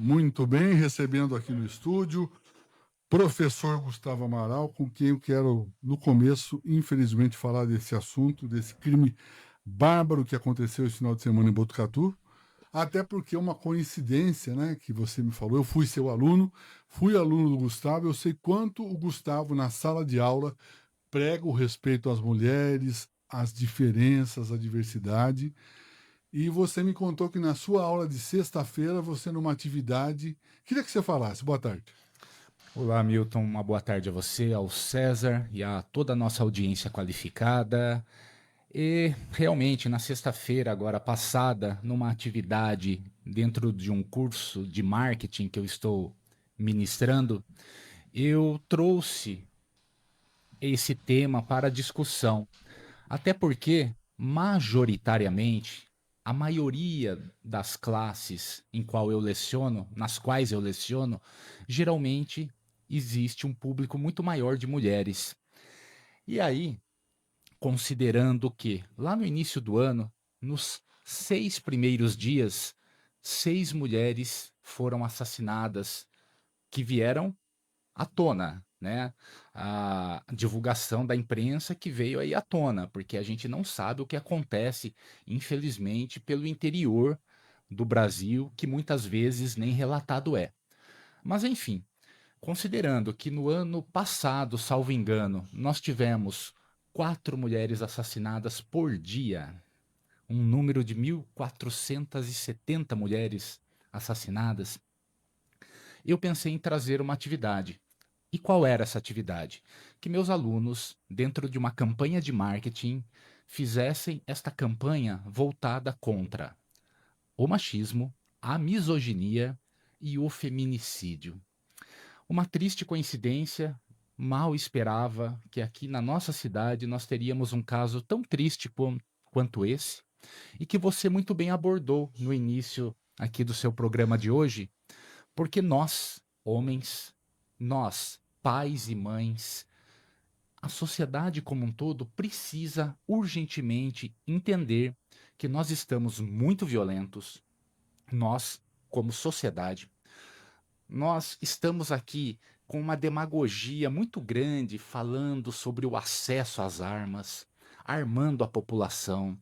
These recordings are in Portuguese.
Muito bem, recebendo aqui no estúdio, professor Gustavo Amaral, com quem eu quero, no começo, infelizmente, falar desse assunto, desse crime bárbaro que aconteceu esse final de semana em Botucatu, até porque é uma coincidência, né, que você me falou, eu fui seu aluno, fui aluno do Gustavo, eu sei quanto o Gustavo, na sala de aula, prega o respeito às mulheres, às diferenças, à diversidade, e você me contou que na sua aula de sexta-feira, você numa atividade. Queria que você falasse. Boa tarde. Olá, Milton. Uma boa tarde a você, ao César e a toda a nossa audiência qualificada. E realmente, na sexta-feira, agora passada, numa atividade dentro de um curso de marketing que eu estou ministrando, eu trouxe esse tema para discussão. Até porque, majoritariamente, a maioria das classes em qual eu leciono, nas quais eu leciono, geralmente existe um público muito maior de mulheres. E aí, considerando que lá no início do ano, nos 6 primeiros dias, 6 mulheres foram assassinadas que vieram à tona, né? A divulgação da imprensa que veio aí à tona, porque a gente não sabe o que acontece, infelizmente, pelo interior do Brasil, que muitas vezes nem relatado é. Mas enfim, considerando que no ano passado, salvo engano, nós tivemos 4 mulheres assassinadas por dia, um número de 1.470 mulheres assassinadas, eu pensei em trazer uma atividade. E qual era essa atividade? Que meus alunos, dentro de uma campanha de marketing, fizessem esta campanha voltada contra o machismo, a misoginia e o feminicídio. Uma triste coincidência, mal esperava que aqui na nossa cidade nós teríamos um caso tão triste quanto esse, e que você muito bem abordou no início aqui do seu programa de hoje, porque nós, homens, nós, pais e mães, a sociedade como um todo precisa urgentemente entender que nós estamos muito violentos, nós, como sociedade, nós estamos aqui com uma demagogia muito grande falando sobre o acesso às armas, armando a população.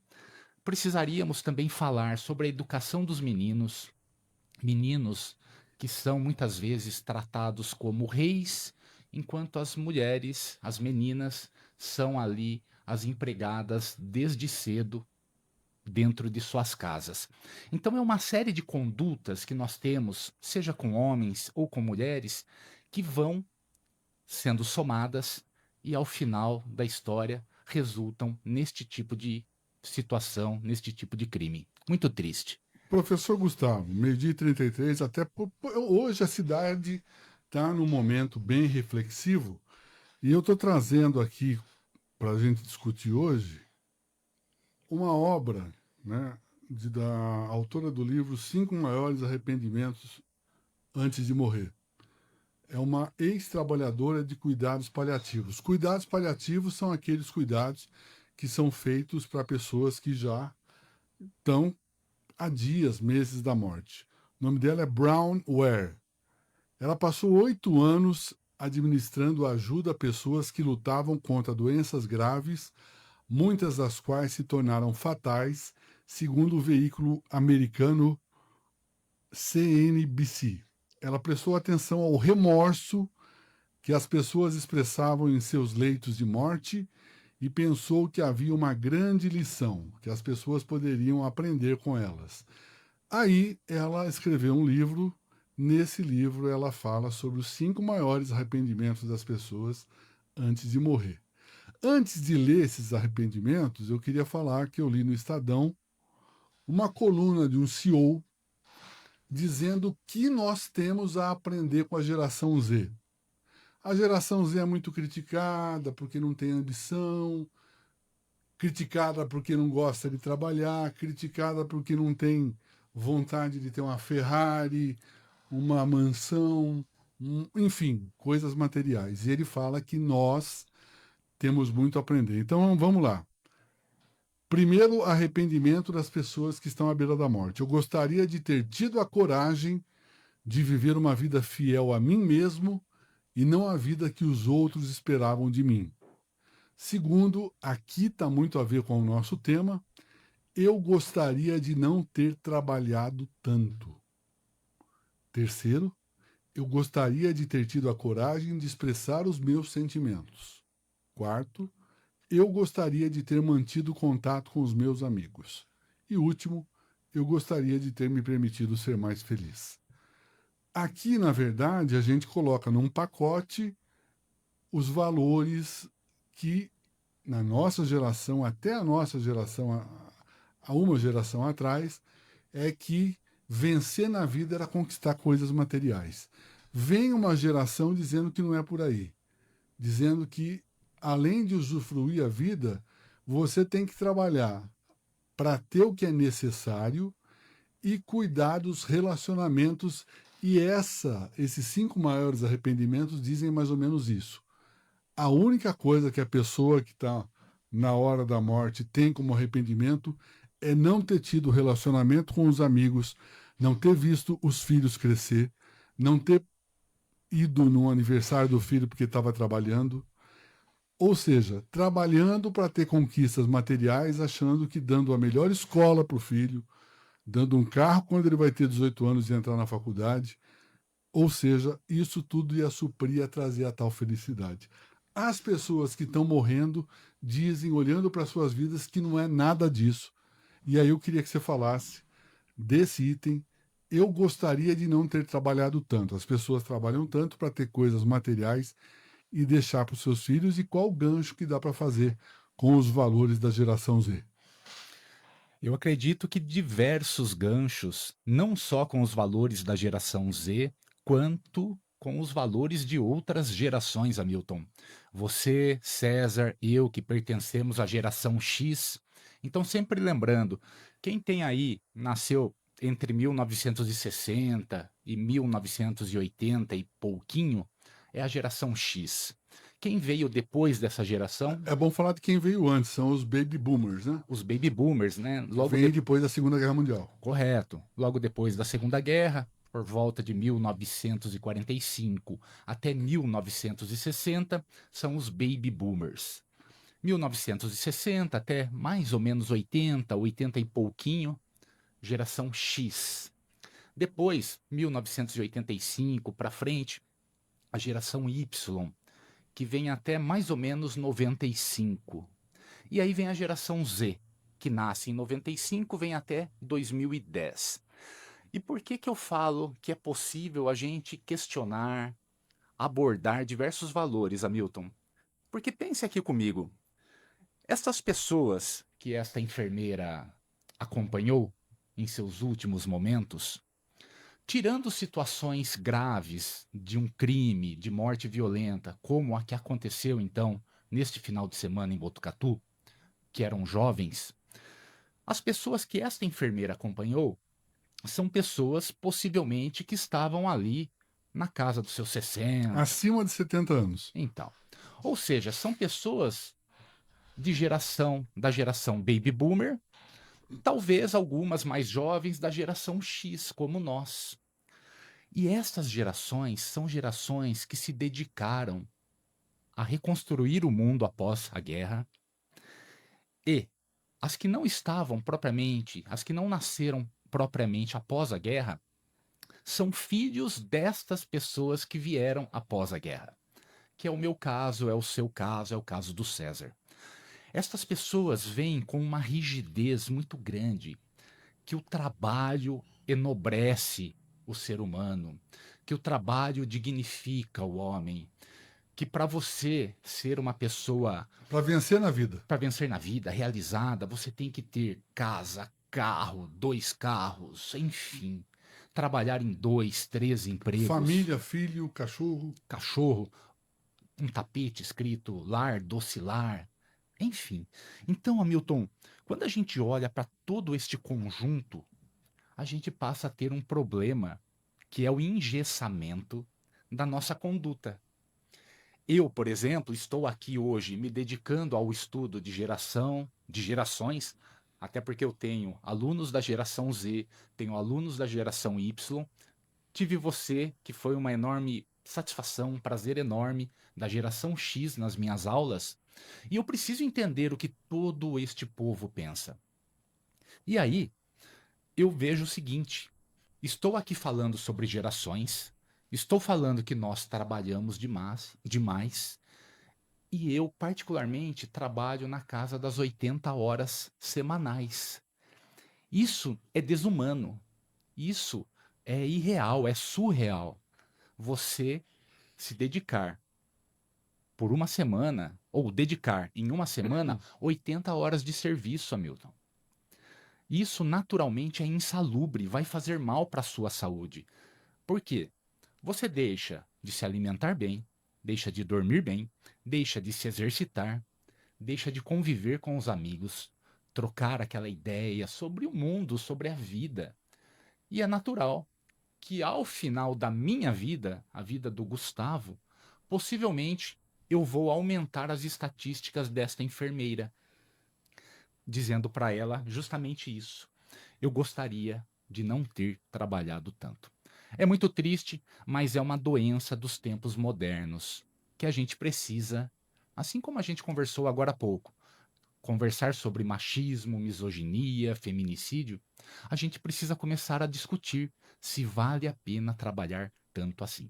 Precisaríamos também falar sobre a educação dos meninos, meninos que são muitas vezes tratados como reis, enquanto as mulheres, as meninas, são ali as empregadas desde cedo dentro de suas casas. Então é uma série de condutas que nós temos, seja com homens ou com mulheres, que vão sendo somadas e ao final da história resultam neste tipo de situação, neste tipo de crime. Muito triste. Professor Gustavo, meio-dia e 33, hoje a cidade está num momento bem reflexivo e eu estou trazendo aqui para a gente discutir hoje uma obra, né, da autora do livro Cinco Maiores Arrependimentos Antes de Morrer. É uma ex-trabalhadora de cuidados paliativos. Cuidados paliativos são aqueles cuidados que são feitos para pessoas que já estão há dias, meses da morte. O nome dela é Brown Ware. Ela passou 8 anos administrando ajuda a pessoas que lutavam contra doenças graves, muitas das quais se tornaram fatais, segundo o veículo americano CNBC. Ela prestou atenção ao remorso que as pessoas expressavam em seus leitos de morte e pensou que havia uma grande lição que as pessoas poderiam aprender com elas. Aí ela escreveu um livro. Nesse livro ela fala sobre os 5 maiores arrependimentos das pessoas antes de morrer. Antes de ler esses arrependimentos, eu queria falar que eu li no Estadão uma coluna de um CEO dizendo que nós temos a aprender com a geração Z. A geração Z é muito criticada porque não tem ambição, criticada porque não gosta de trabalhar, criticada porque não tem vontade de ter uma Ferrari, uma mansão, enfim, coisas materiais. E ele fala que nós temos muito a aprender. Então vamos lá. Primeiro, arrependimento das pessoas que estão à beira da morte. Eu gostaria de ter tido a coragem de viver uma vida fiel a mim mesmo e não a vida que os outros esperavam de mim. Segundo, aqui está muito a ver com o nosso tema, eu gostaria de não ter trabalhado tanto. Terceiro, eu gostaria de ter tido a coragem de expressar os meus sentimentos. Quarto, eu gostaria de ter mantido contato com os meus amigos. E último, eu gostaria de ter me permitido ser mais feliz. Aqui, na verdade, a gente coloca num pacote os valores que, na nossa geração, até a nossa geração, há uma geração atrás, é que vencer na vida era conquistar coisas materiais. Vem uma geração dizendo que não é por aí, dizendo que, além de usufruir a vida, você tem que trabalhar para ter o que é necessário e cuidar dos relacionamentos. E esses 5 maiores arrependimentos dizem mais ou menos isso. A única coisa que a pessoa que está na hora da morte tem como arrependimento é não ter tido relacionamento com os amigos, não ter visto os filhos crescer, não ter ido no aniversário do filho porque estava trabalhando. Ou seja, trabalhando para ter conquistas materiais, achando que dando a melhor escola para o filho, dando um carro quando ele vai ter 18 anos e entrar na faculdade. Ou seja, isso tudo ia suprir, ia trazer a tal felicidade. As pessoas que estão morrendo dizem, olhando para suas vidas, que não é nada disso. E aí eu queria que você falasse desse item. Eu gostaria de não ter trabalhado tanto. As pessoas trabalham tanto para ter coisas materiais e deixar para os seus filhos, e qual o gancho que dá para fazer com os valores da geração Z. Eu acredito que diversos ganchos, não só com os valores da geração Z, quanto com os valores de outras gerações, Hamilton. Você, César, eu que pertencemos à geração X. Então, sempre lembrando, quem tem aí, nasceu entre 1960 e 1980 e pouquinho, é a geração X. Quem veio depois dessa geração? É bom falar de quem veio antes, são os baby boomers, né? Os baby boomers, né? Vem depois da Segunda Guerra Mundial. Correto. Logo depois da Segunda Guerra, por volta de 1945 até 1960, são os baby boomers. 1960 até mais ou menos 80, 80 e pouquinho, geração X. Depois, 1985 para frente, a geração Y, que vem até mais ou menos 95. E aí vem a geração Z, que nasce em 95, vem até 2010. E por que que eu falo que é possível a gente questionar, abordar diversos valores, Hamilton? Porque pense aqui comigo, essas pessoas que esta enfermeira acompanhou em seus últimos momentos, tirando situações graves de um crime, de morte violenta, como a que aconteceu então neste final de semana em Botucatu, que eram jovens, as pessoas que esta enfermeira acompanhou são pessoas possivelmente que estavam ali na casa dos seus 60. Acima de 70 anos. Então, ou seja, são pessoas da geração baby boomer, talvez algumas mais jovens da geração X, como nós. E essas gerações são gerações que se dedicaram a reconstruir o mundo após a guerra, e as que não estavam propriamente, as que não nasceram propriamente após a guerra, são filhos destas pessoas que vieram após a guerra. Que é o meu caso, é o seu caso, é o caso do César. Estas pessoas vêm com uma rigidez muito grande, que o trabalho enobrece o ser humano, que o trabalho dignifica o homem, que para você ser uma pessoa Para vencer na vida. para vencer na vida, realizada, você tem que ter casa, carro, 2 carros, enfim. Trabalhar em 2, 3 empregos. Família, filho, cachorro. Cachorro, um tapete escrito lar, docilar, enfim. Então, Hamilton, quando a gente olha para todo este conjunto, a gente passa a ter um problema, que é o engessamento da nossa conduta. Eu, por exemplo, estou aqui hoje me dedicando ao estudo de gerações, até porque eu tenho alunos da geração Z, tenho alunos da geração Y, tive você, que foi uma enorme satisfação, um prazer enorme, da geração X nas minhas aulas, e eu preciso entender o que todo este povo pensa. E aí, eu vejo o seguinte: estou aqui falando sobre gerações, estou falando que nós trabalhamos demais, e eu, particularmente, trabalho na casa das 80 horas semanais. Isso é desumano, isso é irreal, é surreal. Você se dedicar por uma semana, ou dedicar em uma semana 80 horas de serviço, Hamilton. Isso naturalmente é insalubre, vai fazer mal para a sua saúde. Por quê? Você deixa de se alimentar bem, deixa de dormir bem, deixa de se exercitar, deixa de conviver com os amigos, trocar aquela ideia sobre o mundo, sobre a vida. E é natural que ao final da minha vida, a vida do Gustavo, possivelmente eu vou aumentar as estatísticas desta enfermeira, dizendo para ela justamente isso. Eu gostaria de não ter trabalhado tanto. É muito triste, mas é uma doença dos tempos modernos que a gente precisa, assim como a gente conversou agora há pouco, conversar sobre machismo, misoginia, feminicídio, a gente precisa começar a discutir se vale a pena trabalhar tanto assim.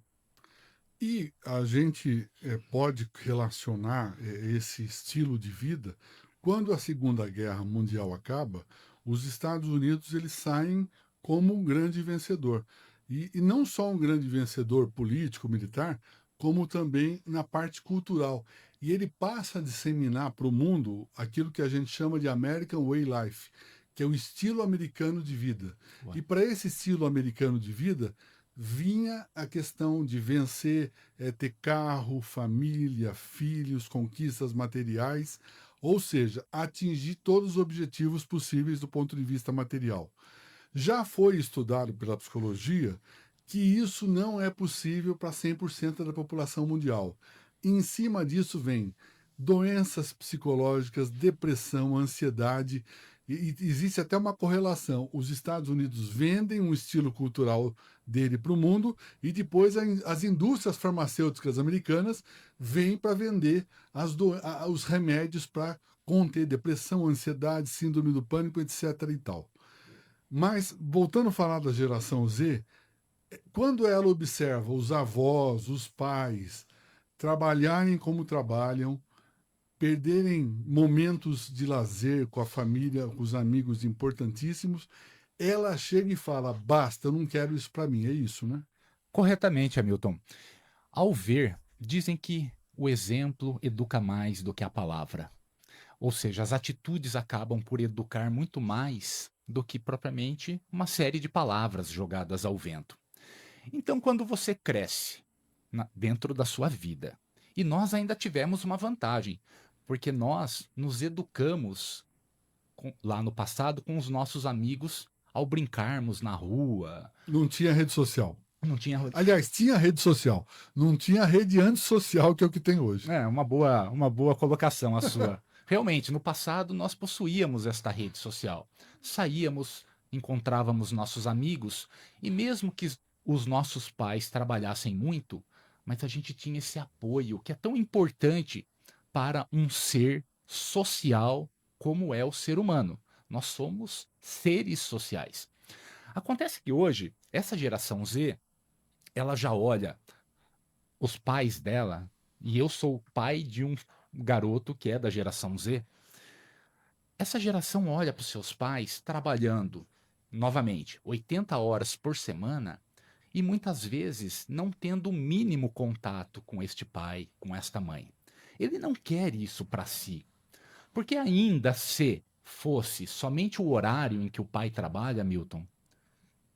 E a gente pode relacionar esse estilo de vida quando a Segunda Guerra Mundial acaba, os Estados Unidos eles saem como um grande vencedor. E não só um grande vencedor político, militar, como também na parte cultural. E ele passa a disseminar para o mundo aquilo que a gente chama de American Way Life, que é o estilo americano de vida. Ué. E para esse estilo americano de vida, vinha a questão de vencer, ter carro, família, filhos, conquistas materiais, ou seja, atingir todos os objetivos possíveis do ponto de vista material. Já foi estudado pela psicologia que isso não é possível para 100% da população mundial. Em cima disso vem doenças psicológicas, depressão, ansiedade, e existe até uma correlação. Os Estados Unidos vendem um estilo cultural dele para o mundo e depois as indústrias farmacêuticas americanas vêm para vender os remédios para conter depressão, ansiedade, síndrome do pânico, etc. e tal. Mas, voltando a falar da geração Z, quando ela observa os avós, os pais, trabalharem como trabalham, perderem momentos de lazer com a família, com os amigos importantíssimos, ela chega e fala: basta, eu não quero isso para mim. É isso, né? Corretamente, Hamilton. Ao ver, dizem que o exemplo educa mais do que a palavra. Ou seja, as atitudes acabam por educar muito mais do que propriamente uma série de palavras jogadas ao vento. Então, quando você cresce dentro da sua vida, e nós ainda tivemos uma vantagem, porque nós nos educamos lá no passado com os nossos amigos ao brincarmos na rua. Não tinha rede social. Não tinha. Aliás, tinha rede social. Não tinha rede antissocial, que é o que tem hoje. É, uma boa colocação a sua. Realmente, no passado nós possuíamos esta rede social. Saíamos, encontrávamos nossos amigos, e mesmo que os nossos pais trabalhassem muito, mas a gente tinha esse apoio que é tão importante para um ser social como é o ser humano. Nós somos seres sociais. Acontece que hoje, essa geração Z, ela já olha os pais dela, e eu sou pai de um garoto que é da geração Z. Essa geração olha para os seus pais trabalhando, novamente, 80 horas por semana e muitas vezes não tendo o mínimo contato com este pai, com esta mãe. Ele não quer isso para si, porque ainda se fosse somente o horário em que o pai trabalha, Milton,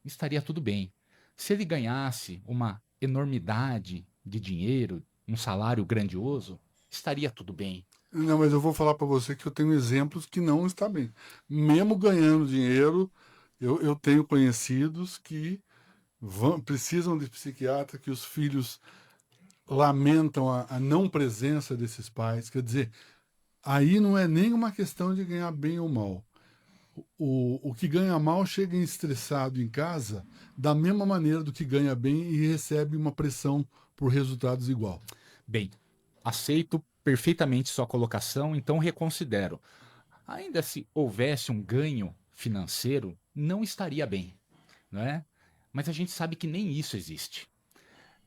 estaria tudo bem. Se ele ganhasse uma enormidade de dinheiro, um salário grandioso, estaria tudo bem. Não, mas eu vou falar para você que eu tenho exemplos que não está bem. Mesmo ganhando dinheiro, eu tenho conhecidos que precisam de psiquiatra, que os filhos lamentam a não presença desses pais. Quer dizer, aí não é nem uma questão de ganhar bem ou mal. O que ganha mal chega estressado em casa da mesma maneira do que ganha bem e recebe uma pressão por resultados igual. Bem, aceito perfeitamente sua colocação, então reconsidero. Ainda se houvesse um ganho financeiro, não estaria bem, não é? Mas a gente sabe que nem isso existe.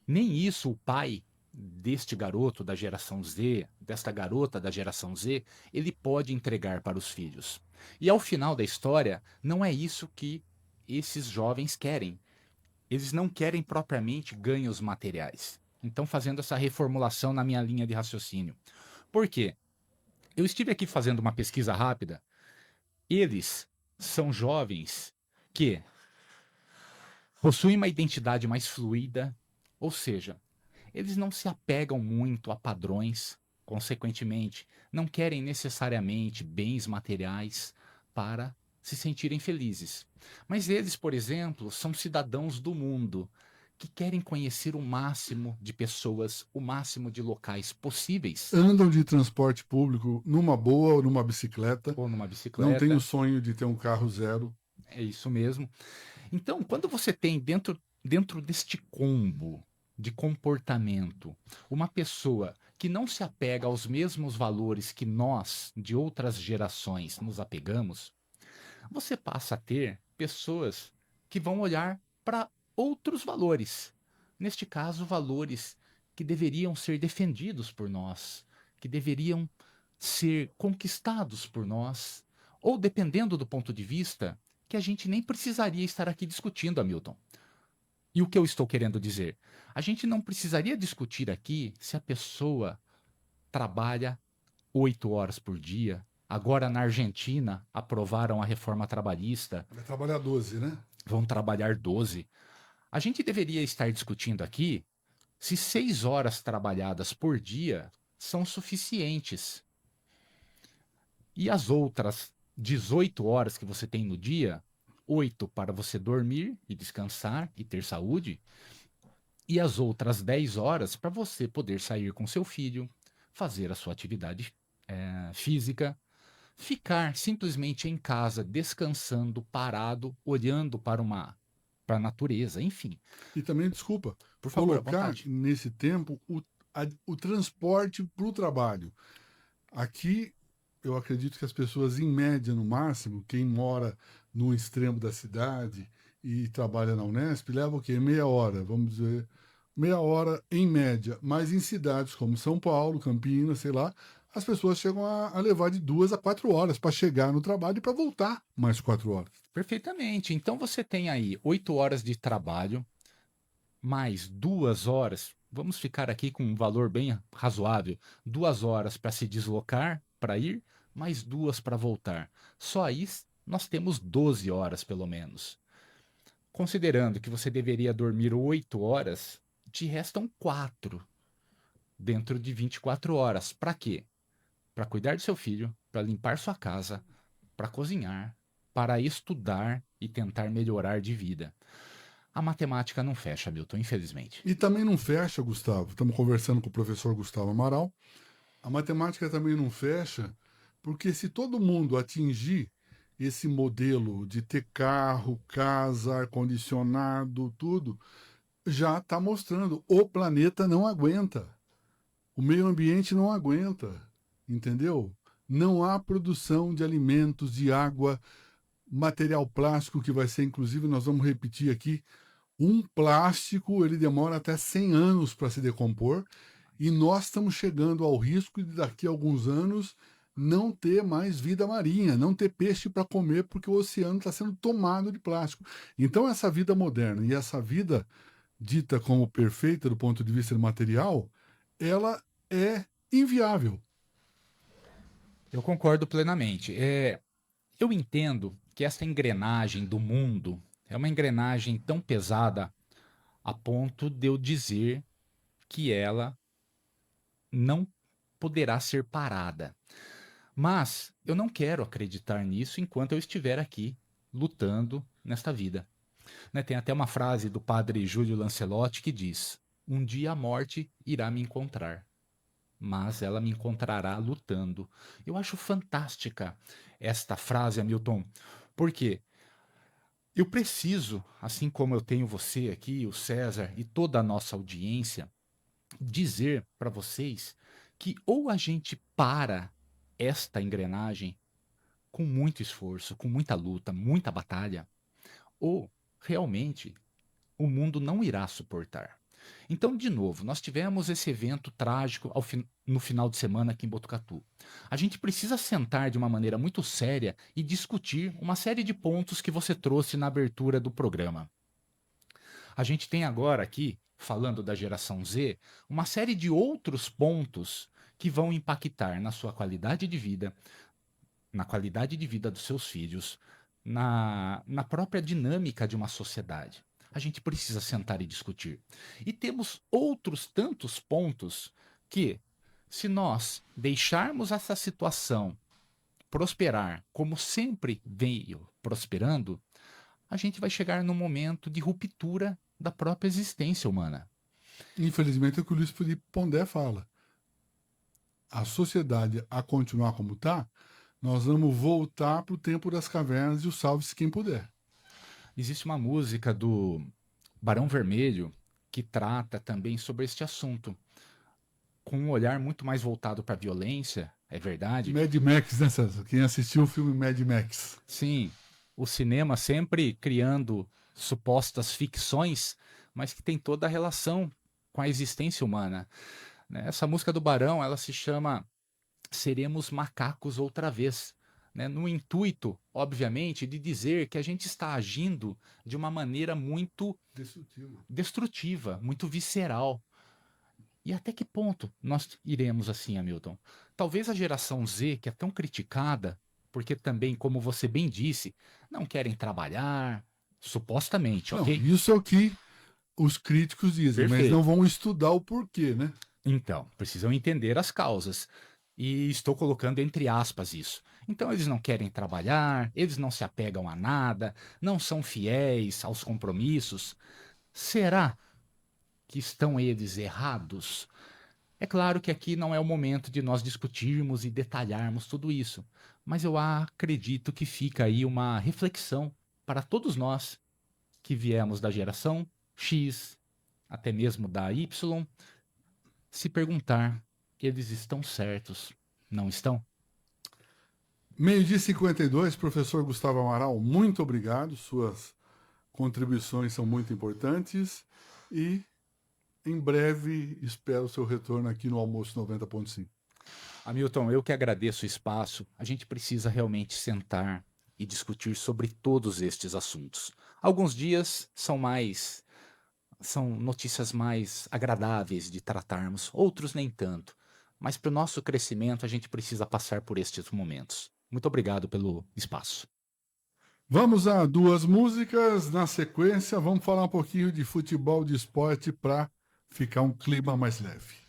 Nem isso o pai deste garoto da geração Z, desta garota da geração Z, ele pode entregar para os filhos. E ao final da história, não é isso que esses jovens querem. Eles não querem propriamente ganhos materiais. Então, fazendo essa reformulação na minha linha de raciocínio. Por quê? Eu estive aqui fazendo uma pesquisa rápida. Eles são jovens que possuem uma identidade mais fluida, ou seja, eles não se apegam muito a padrões, consequentemente, não querem necessariamente bens materiais para se sentirem felizes. Mas eles, por exemplo, são cidadãos do mundo que querem conhecer o máximo de pessoas, o máximo de locais possíveis, Andam de transporte público numa boa ou numa bicicleta, ou numa não têm o bicicleta, sonho de ter um carro zero. é isso mesmo. Então, quando você tem dentro deste combo de comportamento uma pessoa que não se apega aos mesmos valores que nós, de outras gerações, nos apegamos, você passa a ter pessoas que vão olhar para outros valores. Neste caso, valores que deveriam ser defendidos por nós, que deveriam ser conquistados por nós, ou dependendo do ponto de vista, que a gente nem precisaria estar aqui discutindo, Hamilton. E o que eu estou querendo dizer? A gente não precisaria discutir aqui se a pessoa trabalha 8 horas por dia. Agora, na Argentina, aprovaram a reforma trabalhista, Vai trabalhar 12, né? vão trabalhar 12. A gente deveria estar discutindo aqui se 6 horas trabalhadas por dia são suficientes. E as outras 18 horas que você tem no dia, 8 para você dormir e descansar e ter saúde, e as outras 10 horas para você poder sair com seu filho, fazer a sua atividade física, ficar simplesmente em casa, descansando, parado, olhando para a natureza, enfim. E também, desculpa, Por favor, à colocar vontade. nesse tempo o transporte para o trabalho. Aqui, eu acredito que as pessoas, em média, no máximo, quem mora no extremo da cidade e trabalha na Unesp, leva o quê? Meia hora, vamos dizer, meia hora em média. Mas em cidades como São Paulo, Campinas, sei lá, as pessoas chegam a levar de 2 a 4 horas para chegar no trabalho e para voltar mais 4 horas. Perfeitamente. Então você tem aí 8 horas de trabalho, mais 2 horas. Vamos ficar aqui com um valor bem razoável. 2 horas para se deslocar, para ir, mais duas para voltar. Só aí nós temos 12 horas, pelo menos. Considerando que você deveria dormir 8 horas, te restam 4 dentro de 24 horas. Para quê? Para cuidar do seu filho, para limpar sua casa, para cozinhar, para estudar e tentar melhorar de vida. A matemática não fecha, Milton, infelizmente. E também não fecha, Gustavo. Estamos conversando com o professor Gustavo Amaral. A matemática também não fecha, porque se todo mundo atingir esse modelo de ter carro, casa, ar-condicionado, tudo, já está mostrando o planeta não aguenta. O meio ambiente não aguenta, entendeu? Não há produção de alimentos, de água, material plástico que vai ser, inclusive, nós vamos repetir aqui, um plástico ele demora até 100 anos para se decompor e nós estamos chegando ao risco de daqui a alguns anos não ter mais vida marinha, não ter peixe para comer porque o oceano está sendo tomado de plástico. Então essa vida moderna e essa vida dita como perfeita do ponto de vista material, ela é inviável. Eu concordo plenamente. Eu entendo que essa engrenagem do mundo é uma engrenagem tão pesada a ponto de eu dizer que ela não poderá ser parada. Mas eu não quero acreditar nisso enquanto eu estiver aqui lutando nesta vida. Né, tem até uma frase do padre Júlio Lancelotti que diz: um dia a morte irá me encontrar, mas ela me encontrará lutando. Eu acho fantástica esta frase, Hamilton, porque eu preciso, assim como eu tenho você aqui, o César e toda a nossa audiência, dizer para vocês que ou a gente para esta engrenagem com muito esforço, com muita luta, muita batalha, ou realmente o mundo não irá suportar. Então, de novo, nós tivemos esse evento trágico no final de semana aqui em Botucatu. A gente precisa sentar de uma maneira muito séria e discutir uma série de pontos que você trouxe na abertura do programa. A gente tem agora aqui, falando da geração Z, uma série de outros pontos que vão impactar na sua qualidade de vida, na qualidade de vida dos seus filhos, na própria dinâmica de uma sociedade. A gente precisa sentar e discutir. E temos outros tantos pontos que, se nós deixarmos essa situação prosperar como sempre veio prosperando, a gente vai chegar num momento de ruptura da própria existência humana. Infelizmente, é o que o Luiz Felipe Pondé fala. A sociedade a continuar como está, nós vamos voltar para o tempo das cavernas e o salve-se quem puder. Existe uma música do Barão Vermelho que trata também sobre este assunto, com um olhar muito mais voltado para a violência, é verdade? Mad Max, né, César? Quem assistiu o filme Mad Max? Sim, o cinema sempre criando supostas ficções, mas que tem toda a relação com a existência humana, né? Essa música do Barão, ela se chama Seremos Macacos Outra Vez, né? No intuito, obviamente, de dizer que a gente está agindo de uma maneira muito destrutiva, muito visceral. E até que ponto nós iremos assim, Hamilton? Talvez a geração Z, que é tão criticada, porque também, como você bem disse, não querem trabalhar, supostamente, Não, ok? isso é o que os críticos dizem, mas Perfeito. não vão estudar o porquê, né? Então, precisam entender as causas. E estou colocando entre aspas isso. Então, eles não querem trabalhar, eles não se apegam a nada, não são fiéis aos compromissos. Será que estão eles errados? É claro que aqui não é o momento de nós discutirmos e detalharmos tudo isso, mas eu acredito que fica aí uma reflexão para todos nós que viemos da geração X, até mesmo da Y, se perguntar: eles estão certos, não estão? Meio-dia 52, professor Gustavo Amaral, muito obrigado. Suas contribuições são muito importantes e em breve espero o seu retorno aqui no Almoço 90.5. Hamilton, eu que agradeço o espaço. A gente precisa realmente sentar e discutir sobre todos estes assuntos. Alguns dias são notícias mais agradáveis de tratarmos, outros nem tanto. Mas para o nosso crescimento a gente precisa passar por estes momentos. Muito obrigado pelo espaço. Vamos a duas músicas. Na sequência, vamos falar um pouquinho de futebol, de esporte, para ficar um clima mais leve.